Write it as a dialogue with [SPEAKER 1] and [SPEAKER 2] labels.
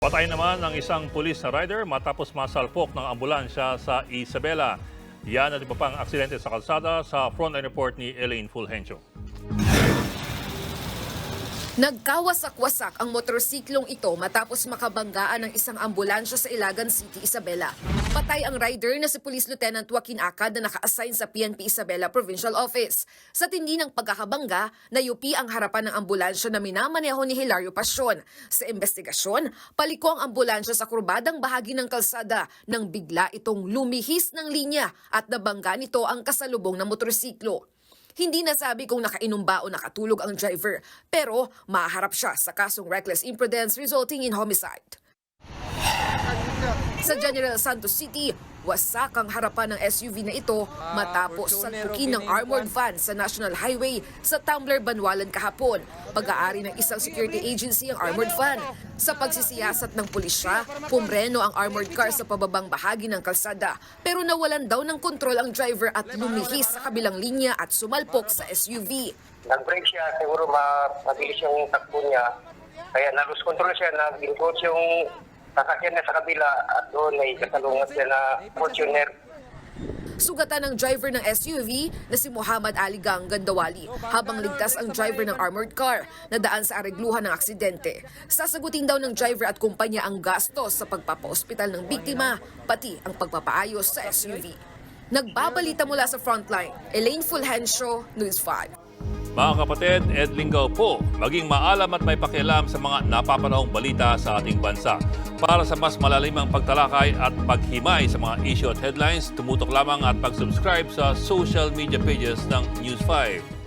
[SPEAKER 1] Patay naman ang isang pulis na rider matapos masalpok ng ambulansya sa Isabela. Yan at iba pang aksidente sa kalsada sa frontline report ni Elaine Fulgencio.
[SPEAKER 2] Nagkawasak-wasak ang motorsiklong ito matapos makabanggaan ng isang ambulansya sa Ilagan City, Isabela. Patay ang rider na si Police Lieutenant Joaquin Acad na naka-assign sa PNP Isabela Provincial Office. Sa tindi ng pagkakabangga, nayupi ang harapan ng ambulansya na minamaneho ni Hilario Pasyon. Sa investigasyon, paliko ang ambulansya sa kurbadang bahagi ng kalsada nang bigla itong lumihis ng linya at nabangga nito ang kasalubong na motorsiklo. Hindi nasabi kung nakainom ba o nakatulog ang driver, pero maharap siya sa kasong reckless imprudence resulting in homicide. Sa General Santos City, wasak ang harapan ng SUV na ito matapos salpukin ng armored van sa National Highway sa Tumbler, Banwalan kahapon. Pag-aari ng isang security agency ang armored van. Sa pagsisiyasat ng pulisya, pumreno ang armored car sa pababang bahagi ng kalsada. Pero nawalan daw ng kontrol ang driver at lumihis sa kabilang linya at sumalpok sa SUV.
[SPEAKER 3] Nag-brake siya, siguro mabilis yung takbo niya. Kaya na-lose control siya, nag-incoach yung sasakyan niya sa kabila at doon may kasalungat siya na Fortuner.
[SPEAKER 2] Sugatan ng driver ng SUV na si Muhammad Ali Gang Gandawali habang ligtas ang driver ng armored car na daan sa arigluhan ng aksidente. Sasagutin daw ng driver at kumpanya ang gastos sa pagpapa-ospital ng biktima, pati ang pagpapaayos sa SUV. Nagbabalita mula sa Frontline, Elaine Fulgencio, News 5.
[SPEAKER 1] Mga kapatid, Ed Lingaw po, maging maalam at may pakialam sa mga napapanahong balita sa ating bansa. Para sa mas malalimang pagtalakay at paghimay sa mga issue at headlines, tumutok lamang at pag-subscribe sa social media pages ng News 5.